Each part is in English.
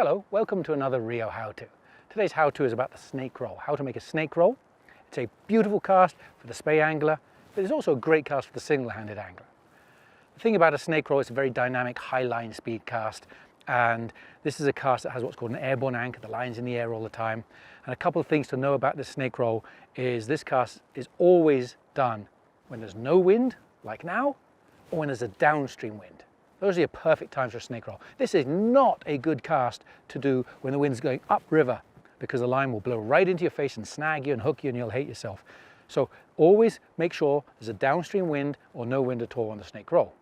Hello, welcome to another RIO how-to. Today's how-to is about the snake roll, how to make a snake roll. It's a beautiful cast for the spey angler, but it's also a great cast for the single-handed angler. The thing about a snake roll, it's a very dynamic high line speed cast, and this is a cast that has what's called an airborne anchor. The line's in the air all the time. And a couple of things to know about this snake roll is this cast is always done when there's no wind, like now, or when there's a downstream wind. Those are your perfect times for a snake roll. This is not a good cast to do when the wind's going upriver, because the line will blow right into your face and snag you and hook you and you'll hate yourself. So always make sure there's a downstream wind or no wind at all on the snake roll.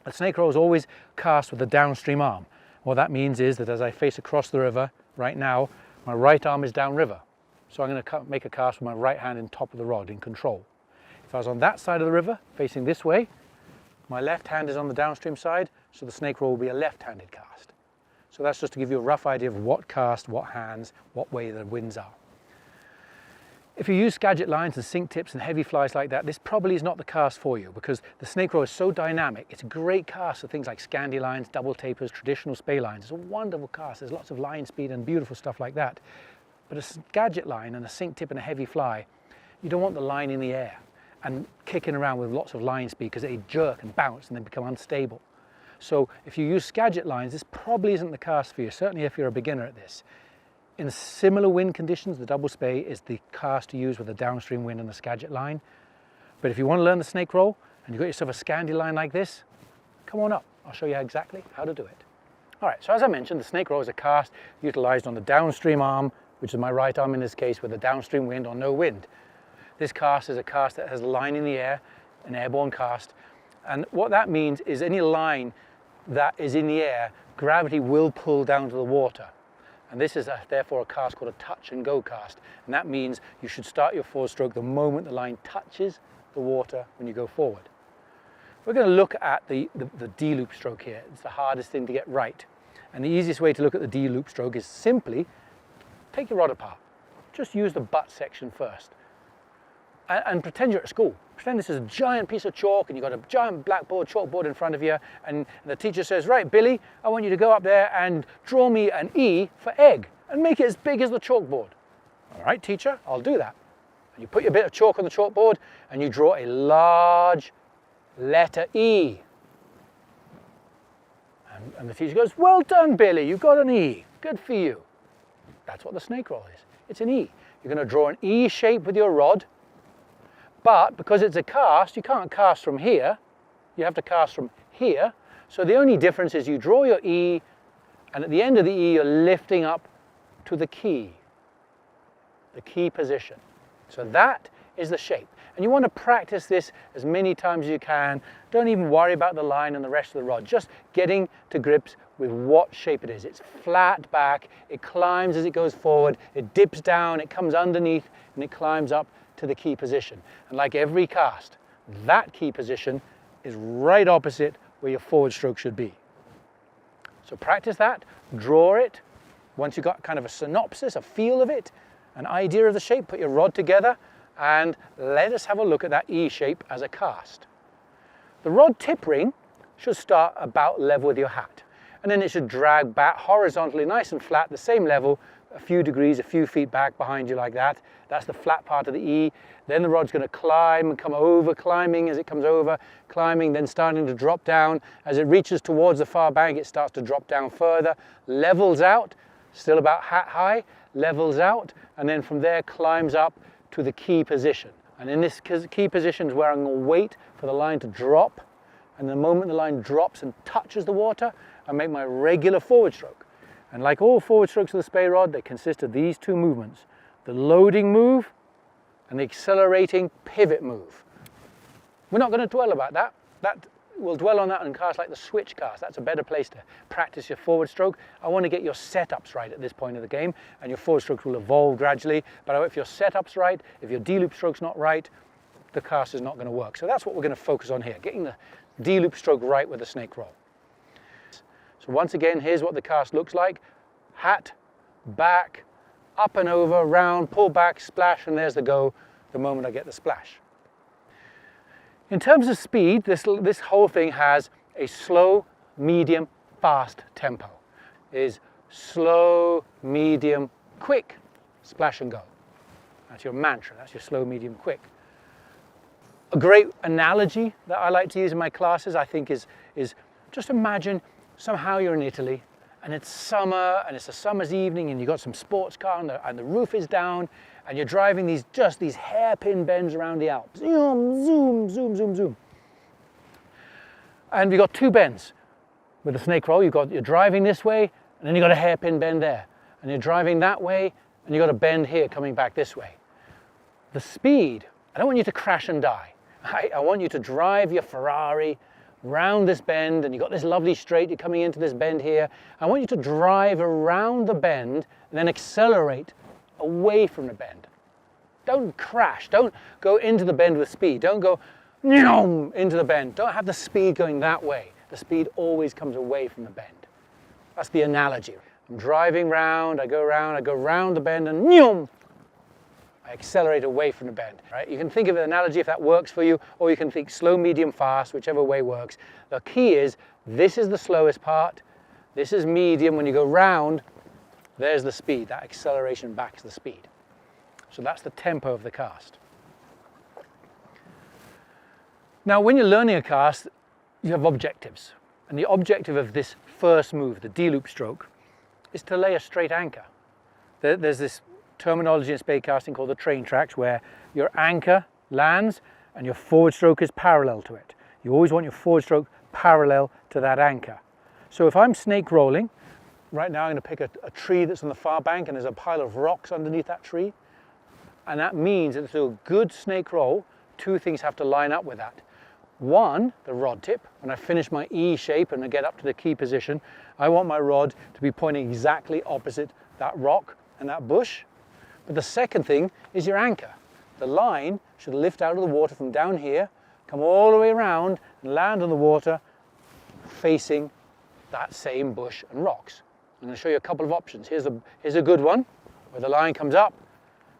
A snake roll is always cast with a downstream arm. What that means is that as I face across the river right now, my right arm is downriver. So I'm going to make a cast with my right hand in top of the rod in control. If I was on that side of the river facing this way, my left hand is on the downstream side, so the snake roll will be a left-handed cast. So that's just to give you a rough idea of what cast, what hands, what way the winds are. If you use Skagit lines and sink tips and heavy flies like that, this probably is not the cast for you, because the snake roll is so dynamic. It's a great cast for things like Scandi lines, double tapers, traditional spey lines. It's a wonderful cast. There's lots of line speed and beautiful stuff like that. But a Skagit line and a sink tip and a heavy fly, you don't want the line in the air and kicking around with lots of line speed, because they jerk and bounce and they become unstable. So if you use Skagit lines, this probably isn't the cast for you, certainly if you're a beginner at this. In similar wind conditions, the double spey is the cast to use with a downstream wind and a Skagit line. But if you want to learn the snake roll and you've got yourself a Scandi line like this, come on up. I'll show you exactly how to do it. All right, so as I mentioned, the snake roll is a cast utilized on the downstream arm, which is my right arm in this case, with a downstream wind or no wind. This cast is a cast that has a line in the air, an airborne cast. And what that means is any line that is in the air, gravity will pull down to the water. And this is therefore a cast called a touch and go cast. And that means you should start your forward stroke the moment the line touches the water when you go forward. We're going to look at the D-loop stroke here. It's the hardest thing to get right. And the easiest way to look at the D-loop stroke is simply take your rod apart. Just use the butt section first. And pretend you're at school. Pretend this is a giant piece of chalk and you've got a giant chalkboard in front of you, and the teacher says, right, Billy, I want you to go up there and draw me an E for egg and make it as big as the chalkboard. All right, teacher, I'll do that. And you put your bit of chalk on the chalkboard and you draw a large letter E. And the teacher goes, well done, Billy, you got an E. Good for you. That's what the snake roll is. It's an E. You're going to draw an E shape with your rod. But because it's a cast, you can't cast from here. You have to cast from here. So the only difference is you draw your E, and at the end of the E, you're lifting up to the key position. So that is the shape. And you want to practice this as many times as you can. Don't even worry about the line and the rest of the rod. Just getting to grips with what shape it is. It's flat back, it climbs as it goes forward, it dips down, it comes underneath, and it climbs up to the key position. And like every cast, that key position is right opposite where your forward stroke should be. So practice that, draw it. Once you've got kind of a synopsis, a feel of it, an idea of the shape, put your rod together and let us have a look at that E shape as a cast. The rod tip ring should start about level with your hat, and then it should drag back horizontally, nice and flat, the same level, a few degrees, a few feet back behind you like that. That's the flat part of the E. Then the rod's going to climb and come over, climbing as it comes over, climbing, then starting to drop down. As it reaches towards the far bank, it starts to drop down further, levels out, still about hat high, levels out, and then from there climbs up to the key position. And in this key position is where I'm going to wait for the line to drop. And the moment the line drops and touches the water, I make my regular forward stroke. And like all forward strokes of the spey rod, they consist of these two movements, the loading move and the accelerating pivot move. We're not going to dwell about that. We'll dwell on that in casts like the switch cast. That's a better place to practice your forward stroke. I want to get your setups right at this point of the game, and your forward strokes will evolve gradually. But if your setup's right, if your D-loop stroke's not right, the cast is not going to work. So that's what we're going to focus on here, getting the D-loop stroke right with the snake roll. So once again, here's what the cast looks like. Hat, back, up and over, round, pull back, splash, and there's the go the moment I get the splash. In terms of speed, this whole thing has a slow, medium, fast tempo. Is slow, medium, quick, splash and go. That's your mantra, that's your slow, medium, quick. A great analogy that I like to use in my classes, I think, is just imagine somehow you're in Italy and it's summer and it's a summer's evening and you've got some sports car and the roof is down and you're driving these hairpin bends around the Alps. Zoom, zoom, zoom, zoom, zoom. And you've got two bends. With the snake roll, you're driving this way and then you've got a hairpin bend there. And you're driving that way and you've got a bend here coming back this way. The speed, I don't want you to crash and die. I want you to drive your Ferrari round this bend, and you've got this lovely straight, you're coming into this bend here. I want you to drive around the bend and then accelerate away from the bend. Don't crash, don't go into the bend with speed, don't go into the bend. Don't have the speed going that way. The speed always comes away from the bend. That's the analogy. I'm driving round, I go round the bend and I accelerate away from the bend. Right? You can think of an analogy if that works for you, or you can think slow, medium, fast, whichever way works. The key is, this is the slowest part, this is medium. When you go round, there's the speed. That acceleration backs the speed. So that's the tempo of the cast. Now, when you're learning a cast, you have objectives. And the objective of this first move, the D-loop stroke, is to lay a straight anchor. There's this terminology in spade casting called the train tracks, where your anchor lands and your forward stroke is parallel to it. You always want your forward stroke parallel to that anchor. So if I'm snake rolling, right now I'm going to pick a tree that's on the far bank and there's a pile of rocks underneath that tree. And that means that to do a good snake roll, two things have to line up with that. One, the rod tip. When I finish my E shape and I get up to the key position, I want my rod to be pointing exactly opposite that rock and that bush. But the second thing is your anchor. The line should lift out of the water from down here, come all the way around and land on the water facing that same bush and rocks. I'm going to show you a couple of options. Here's a good one where the line comes up,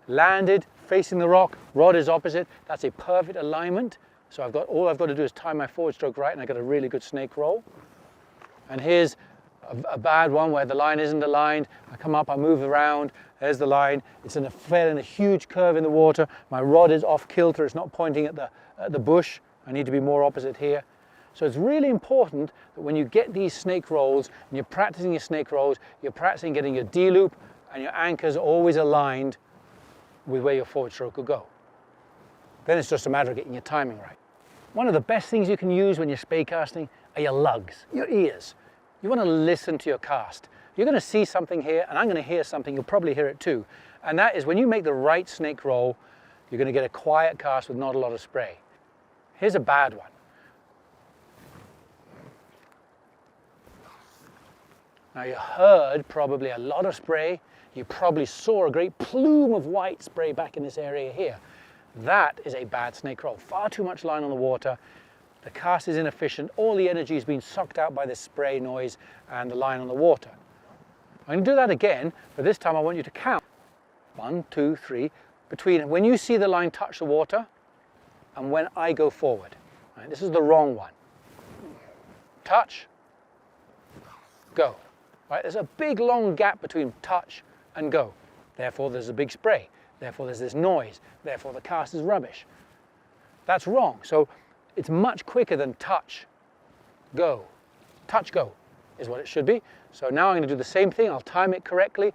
landed, facing the rock, rod is opposite. That's a perfect alignment. So all I've got to do is time my forward stroke right and I got a really good snake roll. And here's a bad one where the line isn't aligned. I come up, I move around, there's the line. It's in a huge curve in the water. My rod is off kilter, it's not pointing at the bush. I need to be more opposite here. So it's really important that when you get these snake rolls and you're practicing your snake rolls, you're practicing getting your D-loop and your anchors always aligned with where your forward stroke will go. Then it's just a matter of getting your timing right. One of the best things you can use when you're spade casting are your lugs, your ears. You want to listen to your cast. You're going to see something here, and I'm going to hear something, you'll probably hear it too. And that is when you make the right snake roll, you're going to get a quiet cast with not a lot of spray. Here's a bad one. Now you heard probably a lot of spray. You probably saw a great plume of white spray back in this area here. That is a bad snake roll. Far too much line on the water. The cast is inefficient. All the energy is being sucked out by this spray noise and the line on the water. I'm going to do that again, but this time I want you to count. 1, 2, 3, between when you see the line touch the water and when I go forward. Right, this is the wrong one. Touch, go. Right, there's a big long gap between touch and go. Therefore there's a big spray. Therefore there's this noise. Therefore the cast is rubbish. That's wrong. So it's much quicker than touch, go. Touch, go is what it should be. So now I'm going to do the same thing. I'll time it correctly.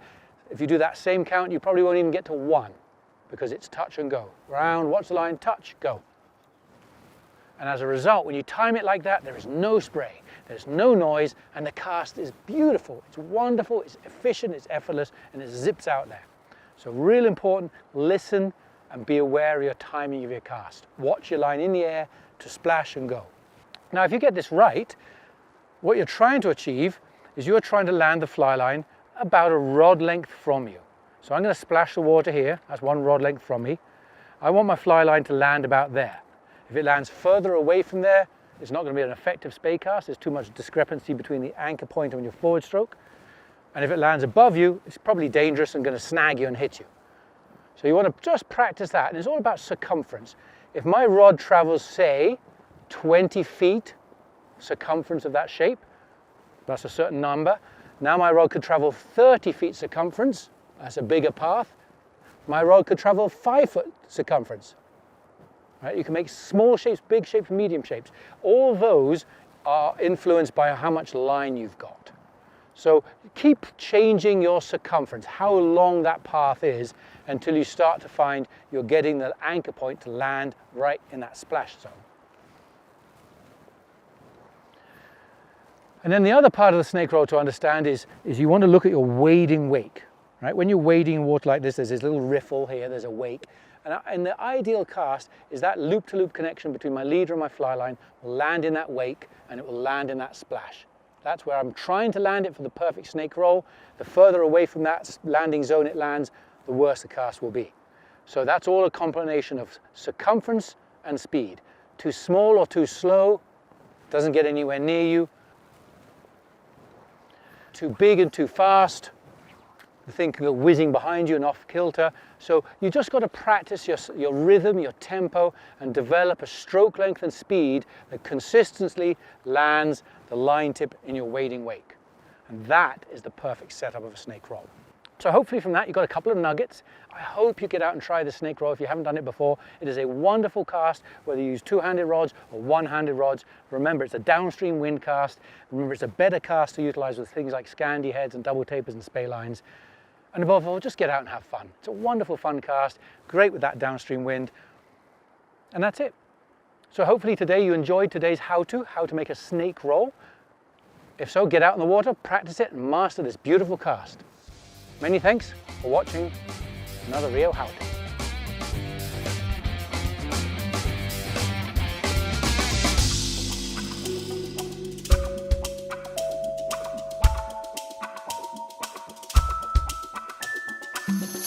If you do that same count, you probably won't even get to 1 because it's touch and go. Round, watch the line, touch, go. And as a result, when you time it like that, there is no spray, there's no noise, and the cast is beautiful. It's wonderful, it's efficient, it's effortless, and it zips out there. So real important, listen and be aware of your timing of your cast. Watch your line in the air to splash and go. Now, if you get this right, what you're trying to achieve is you're trying to land the fly line about a rod length from you. So I'm going to splash the water here, that's 1 rod length from me. I want my fly line to land about there. If it lands further away from there, it's not going to be an effective spade cast. There's too much discrepancy between the anchor point and your forward stroke. And if it lands above you, it's probably dangerous and going to snag you and hit you. So you want to just practice that, and it's all about circumference. If my rod travels, say, 20 feet circumference of that shape, that's a certain number, Now my rod could travel 30 feet circumference, that's a bigger path. My rod could travel 5 foot circumference. Right? You can make small shapes, big shapes, medium shapes. All those are influenced by how much line you've got. So keep changing your circumference, how long that path is, until you start to find you're getting the anchor point to land right in that splash zone. And then the other part of the snake roll to understand is you want to look at your wading wake. Right? When you're wading in water like this, there's this little riffle here, there's a wake. And the ideal cast is that loop-to-loop connection between my leader and my fly line will land in that wake and it will land in that splash. That's where I'm trying to land it for the perfect snake roll. The further away from that landing zone it lands, the worse the cast will be. So that's all a combination of circumference and speed. Too small or too slow, doesn't get anywhere near you. Too big and too fast, the thing can go whizzing behind you and off kilter. So you just got to practice your rhythm, your tempo, and develop a stroke length and speed that consistently lands the line tip in your wading wake. And that is the perfect setup of a snake roll. So hopefully from that you've got a couple of nuggets. I hope you get out and try the snake roll if you haven't done it before. It is a wonderful cast, whether you use two-handed rods or one-handed rods. Remember, it's a downstream wind cast. Remember, it's a better cast to utilize with things like Scandi heads and double tapers and spay lines. And above all, just get out and have fun. It's a wonderful fun cast, great with that downstream wind. And that's it. So hopefully today you enjoyed today's how to make a snake roll. If so, get out in the water, practice it, and master this beautiful cast. Many thanks for watching another RIO How To. Thank you.